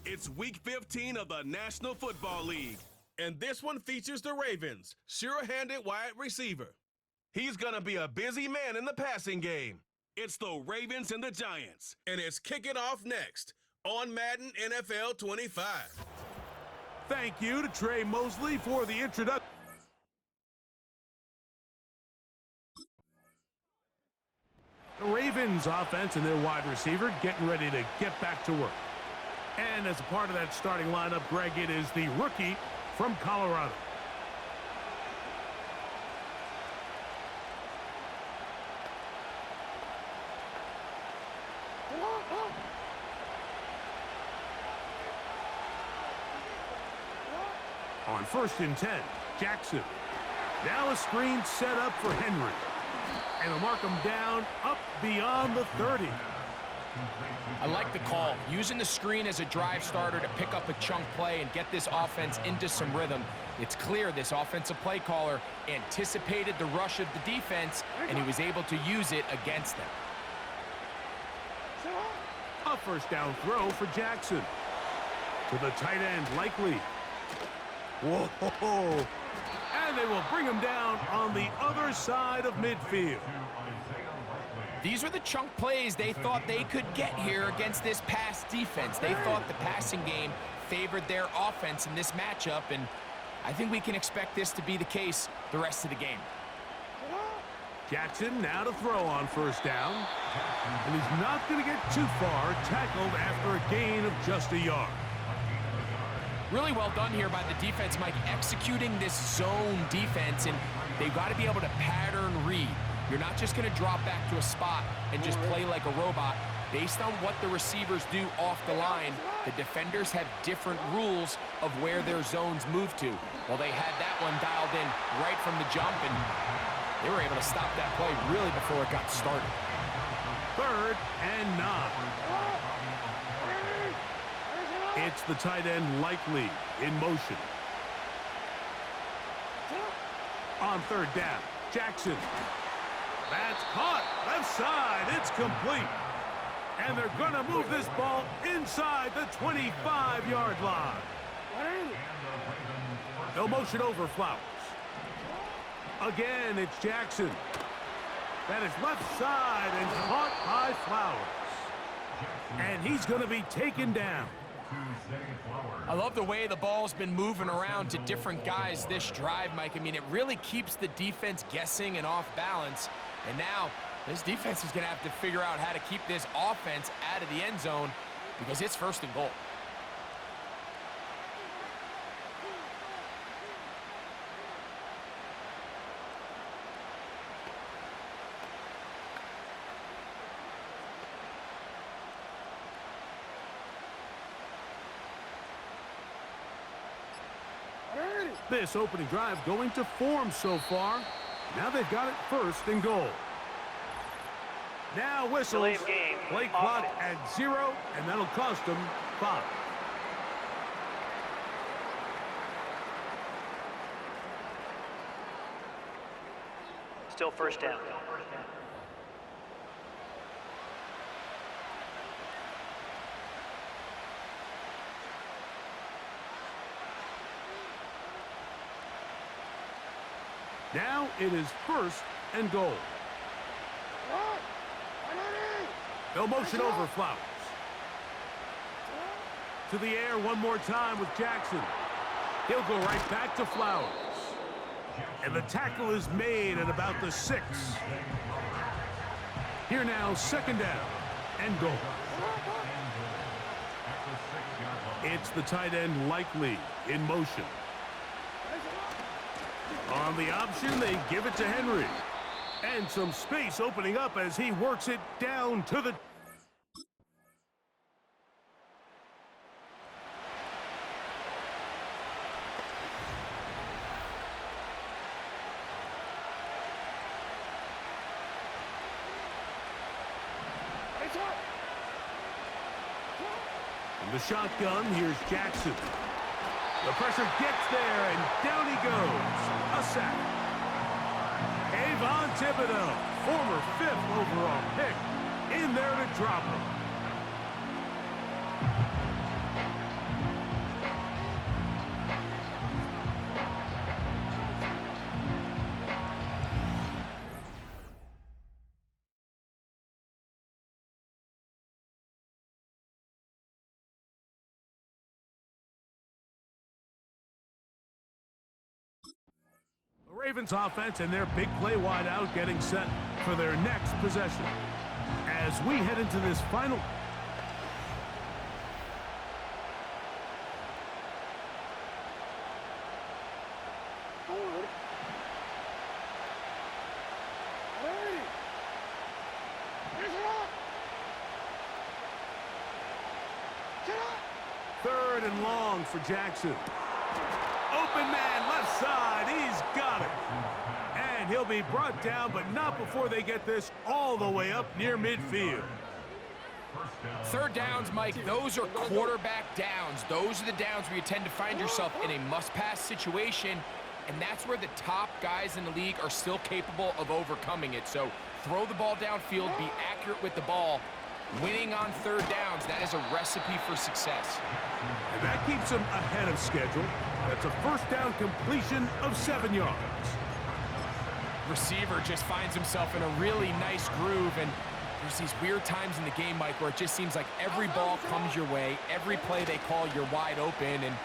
It's Week 15 of the National Football League, and this one features the Ravens' sure-handed wide receiver. He's going to be a busy man in the passing game. It's the Ravens and the Giants, and it's kicking off next on Madden NFL 25. Thank you to Trey Mosley for the introduction. The Ravens offense and their wide receiver getting ready to get back to work. And as a part of that starting lineup, Greg, it is the rookie from Colorado. On 1st and 10, Jackson. Now a screen set up for Henry. And they'll mark him down up beyond the 30. I like the call. Using the screen as a drive starter to pick up a chunk play and get this offense into some rhythm. It's clear this offensive play caller anticipated the rush of the defense, and he was able to use it against them. A first down throw for Jackson. To the tight end, Likely. Whoa! And they will bring him down on the other side of midfield. These were the chunk plays they thought they could get here against this pass defense. They thought the passing game favored their offense in this matchup, and I think we can expect this to be the case the rest of the game. Jackson now to throw on first down. And he's not going to get too far, tackled after a gain of just a yard. Really well done here by the defense, Mike, executing this zone defense, and they've got to be able to pattern read. You're not just going to drop back to a spot and just play like a robot. Based on what the receivers do off the line, the defenders have different rules of where their zones move to. Well, they had that one dialed in right from the jump, and they were able to stop that play really before it got started. 3rd and 9. It's the tight end Likely in motion. On 3rd down, Jackson. That's caught. Left side. It's complete. And they're going to move this ball inside the 25-yard line. No motion over Flowers. Again, it's Jackson. That is left side and caught by Flowers. And he's going to be taken down. I love the way the ball's been moving around to different guys this drive, Mike. I mean, it really keeps the defense guessing and off balance. And now, this defense is going to have to figure out how to keep this offense out of the end zone because it's 1st and goal. This opening drive going to form so far. Now they've got it 1st and goal. Now whistles. Play clock at 0, and that'll cost them 5. Still 1st down. Now it is 1st and goal. No motion over Flowers. To the air one more time with Jackson. He'll go right back to Flowers. And the tackle is made at about the 6. Here now, 2nd down and goal. It's the tight end Likely in motion. On the option, they give it to Henry. And some space opening up as he works it down to the... From the shotgun, here's Jackson. The pressure gets there, and down he goes. A sack. Avon Thibodeau, former 5th overall pick, in there to drop him. Ravens offense and their big play wideout getting set for their next possession. As we head into this final... Third and long for Jackson. Open man, left side. He's got it. And he'll be brought down, but not before they get this all the way up near midfield. Third downs, Mike, those are quarterback downs. Those are the downs where you tend to find yourself in a must-pass situation, and that's where the top guys in the league are still capable of overcoming it. So throw the ball downfield, be accurate with the ball. Winning on third downs, that is a recipe for success. And that keeps them ahead of schedule. That's a first down completion of 7 yards. Receiver just finds himself in a really nice groove, and there's these weird times in the game, Mike, where it just seems like every ball comes your way, every play they call, you're wide open, and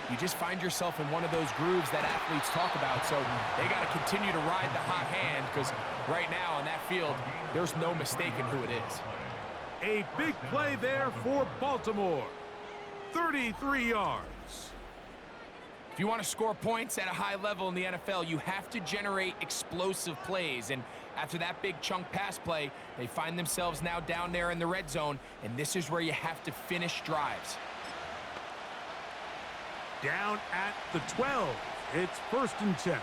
you just find yourself in one of those grooves that athletes talk about. So they got to continue to ride the hot hand, because right now on that field, there's no mistaking who it is. A big play there for Baltimore. 33 yards. If you want to score points at a high level in the NFL, you have to generate explosive plays. And after that big chunk pass play, they find themselves now down there in the red zone, and this is where you have to finish drives. Down at the 12. It's 1st and 10.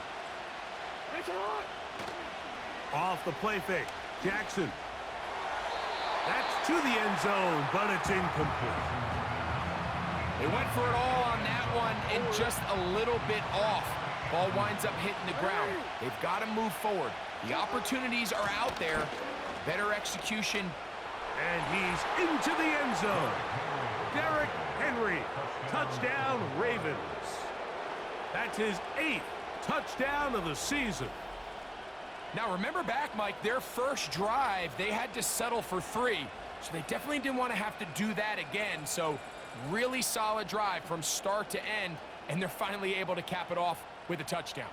Off the play fake. Jackson. That's to the end zone, but it's incomplete. They went for it all on that one and just a little bit off. Ball winds up hitting the ground. They've got to move forward. The opportunities are out there. Better execution. And he's into the end zone. Derrick Henry. Touchdown, Ravens. That's his 8th touchdown of the season. Now, remember back, Mike, their first drive, they had to settle for 3. So they definitely didn't want to have to do that again. So really solid drive from start to end, and they're finally able to cap it off with a touchdown.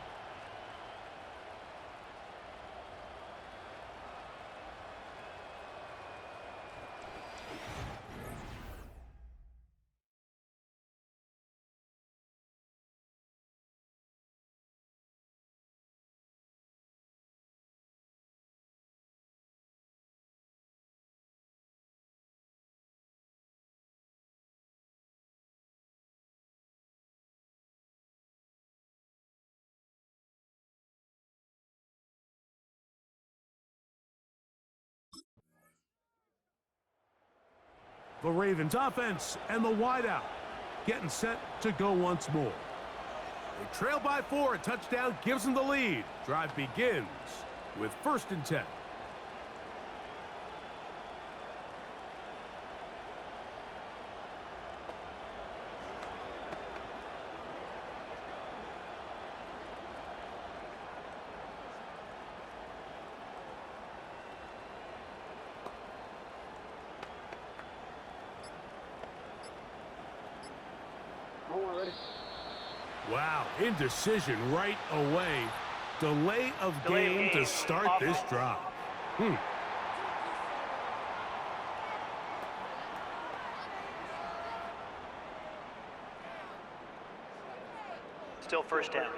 The Ravens offense and the wideout getting set to go once more. They trail by 4. A touchdown gives them the lead. Drive begins with 1st and 10. Wow, indecision right away. Delay of game to start this drive. Still 1st down.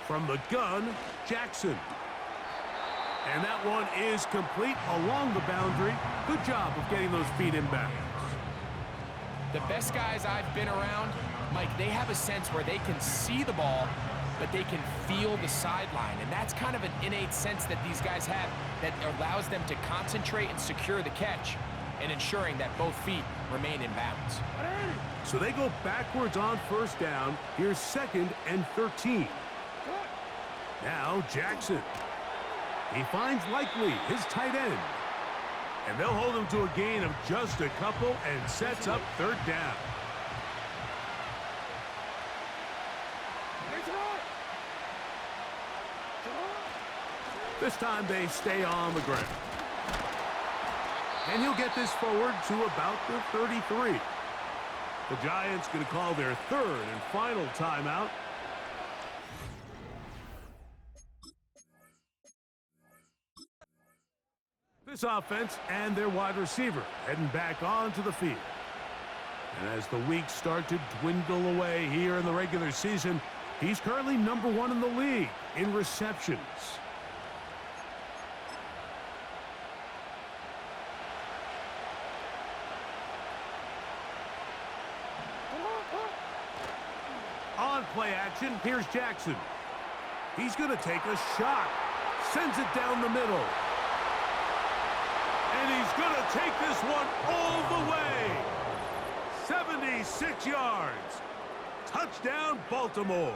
From the gun, Jackson. And that one is complete along the boundary. Good job of getting those feet in bounds. The best guys I've been around, Mike, they have a sense where they can see the ball, but they can feel the sideline. And that's kind of an innate sense that these guys have that allows them to concentrate and secure the catch and ensuring that both feet remain in bounds. So they go backwards on 1st down. Here's 2nd and 13. Now Jackson. He finds Likely, his tight end. And they'll hold him to a gain of just a couple and sets up 3rd down. This time they stay on the ground. And he'll get this forward to about the 33. The Giants going to call their third and final timeout. This offense and their wide receiver heading back onto the field. And as the weeks start to dwindle away here in the regular season, he's currently number 1 in the league in receptions. On play action, here's Jackson. He's going to take a shot. Sends it down the middle. And he's going to take this one all the way. 76 yards. Touchdown, Baltimore.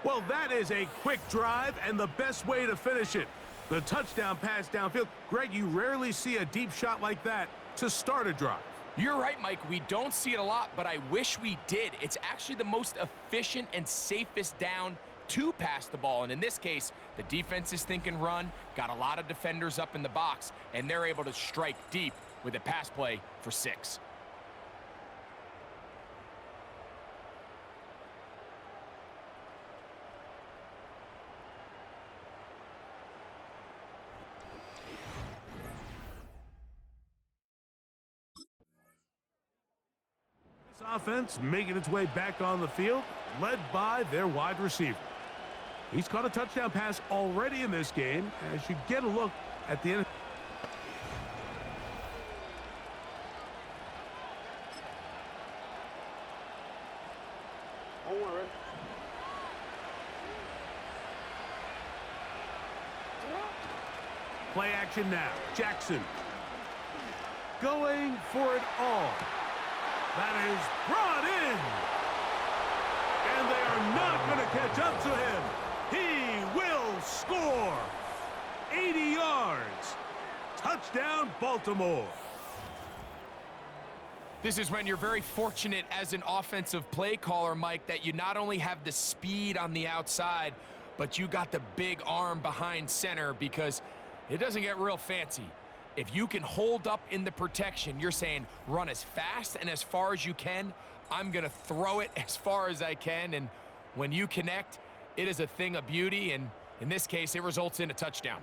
Well, that is a quick drive and the best way to finish it. The touchdown pass downfield. Greg, you rarely see a deep shot like that to start a drive. You're right, Mike. We don't see it a lot, but I wish we did. It's actually the most efficient and safest down to pass the ball. And in this case, the defense is thinking run, got a lot of defenders up in the box, and they're able to strike deep with a pass play for 6. Offense making its way back on the field, led by their wide receiver. He's caught a touchdown pass already in this game, as you get a look at the end. Play action now. Jackson going for it all. That is brought in. And they are not going to catch up to him. He will score. 80 yards. Touchdown, Baltimore. This is when you're very fortunate as an offensive play caller, Mike, that you not only have the speed on the outside, but you got the big arm behind center, because it doesn't get real fancy. If you can hold up in the protection, you're saying run as fast and as far as you can. I'm going to throw it as far as I can. And when you connect, it is a thing of beauty. And in this case, it results in a touchdown.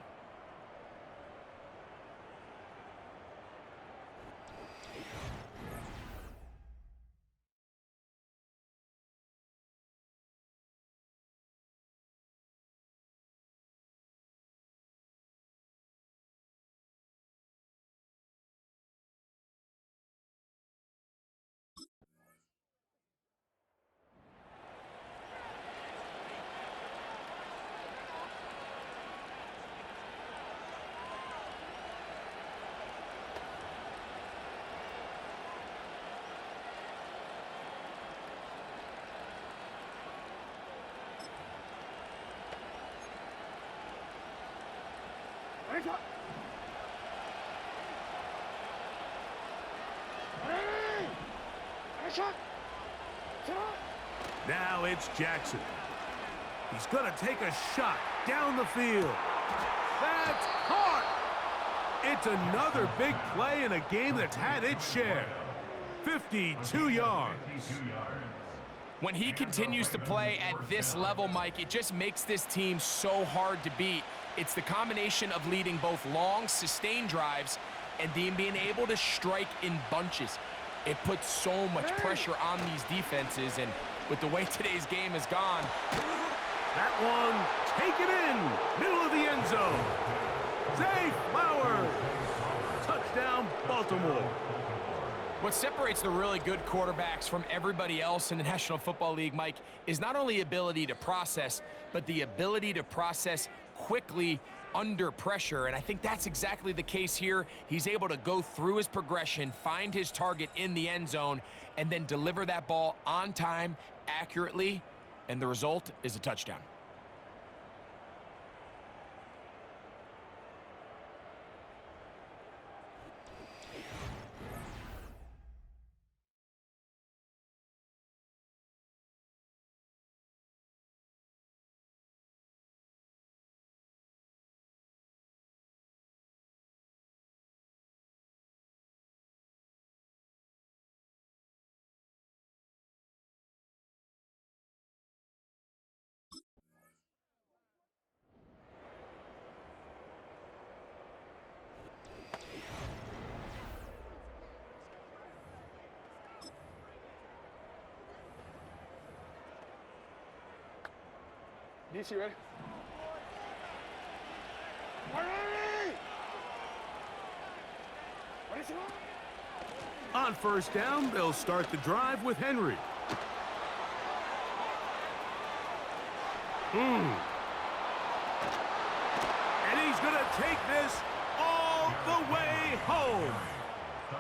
Now it's Jackson. He's going to take a shot down the field. That's caught. It's another big play in a game that's had its share. 52 yards. When he continues to play at this level, Mike, it just makes this team so hard to beat. It's the combination of leading both long, sustained drives and then being able to strike in bunches. It puts so much pressure on these defenses, and with the way today's game has gone. That one, take it in, middle of the end zone. Zay Flowers. Touchdown, Baltimore. What separates the really good quarterbacks from everybody else in the National Football League, Mike, is not only ability to process, but the ability to process quickly under pressure. And I think that's exactly the case here. He's able to go through his progression, find his target in the end zone, and then deliver that ball on time, accurately, and the result is a touchdown. DC, ready? On first down, they'll start the drive with Henry. And he's going to take this all the way home.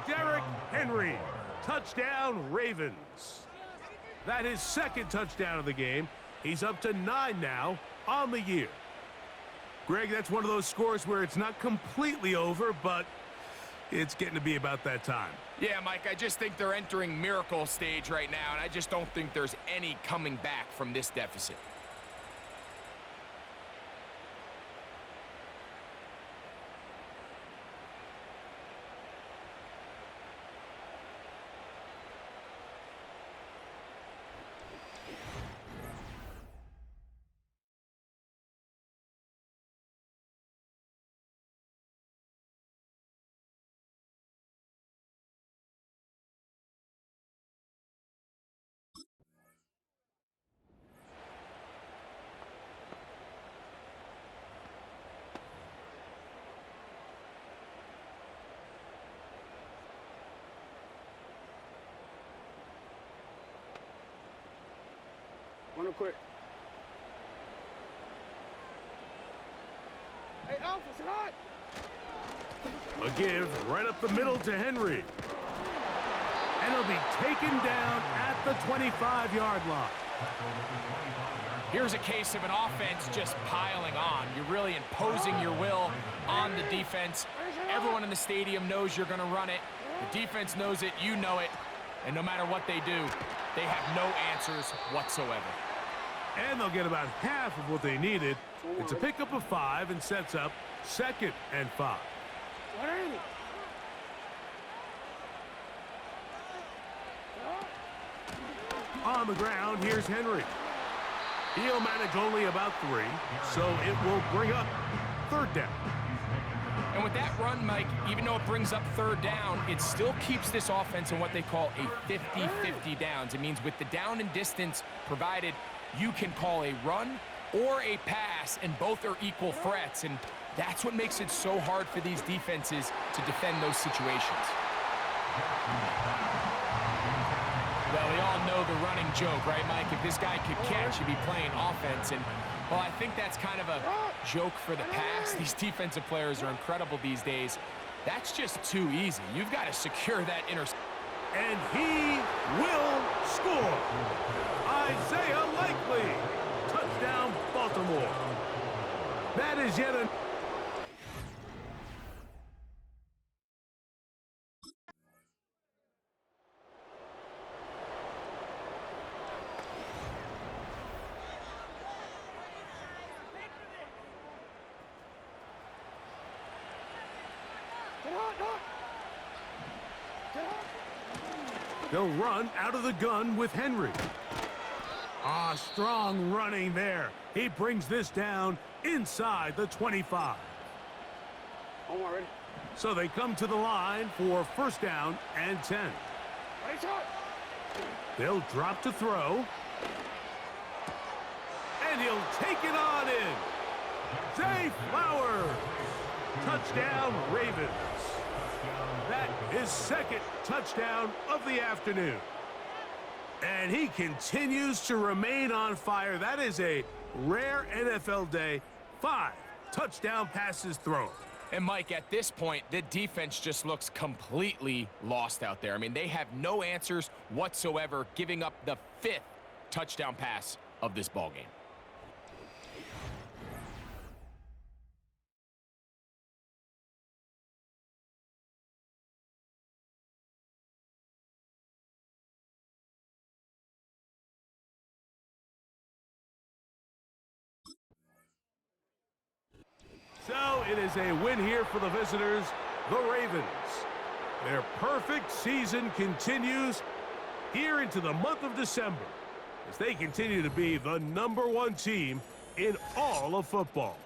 Derrick Henry, touchdown Ravens. That is second touchdown of the game. He's up to 9 now on the year. Greg, that's one of those scores where it's not completely over, but it's getting to be about that time. Yeah, Mike, I just think they're entering miracle stage right now, and I just don't think there's any coming back from this deficit. One quick. Hey, Alpha, it's hot! A give right up the middle to Henry. And he'll be taken down at the 25-yard line. Here's a case of an offense just piling on. You're really imposing your will on the defense. Everyone in the stadium knows you're going to run it. The defense knows it, you know it. And no matter what they do, they have no answers whatsoever. And they'll get about half of what they needed. It's a pickup of 5 and sets up 2nd and 5. On the ground, here's Henry. He'll manage only about 3, so it will bring up 3rd down. And with that run, Mike, even though it brings up 3rd down, it still keeps this offense in what they call a 50-50 downs. It means with the down and distance provided, you can call a run or a pass, and both are equal threats. And that's what makes it so hard for these defenses to defend those situations. Well, we all know the running joke, right, Mike? If this guy could catch, he'd be playing offense. And, well, I think that's kind of a joke for the pass. These defensive players are incredible these days. That's just too easy. You've got to secure that interception. And he will score. Isaiah Likely. Touchdown, Baltimore. That is yet a... They'll run out of the gun with Henry. Strong running there. He brings this down inside the 25. Omar, ready? So they come to the line for 1st down and 10. Ready, shot! They'll drop to throw. And he'll take it on in. Zay Flowers. Touchdown, Ravens. That is 2nd touchdown of the afternoon. And he continues to remain on fire. That is a rare NFL day. 5 touchdown passes thrown. And, Mike, at this point, the defense just looks completely lost out there. I mean, they have no answers whatsoever, giving up the 5th touchdown pass of this ballgame. So it is a win here for the visitors, the Ravens. Their perfect season continues here into the month of December as they continue to be the #1 team in all of football.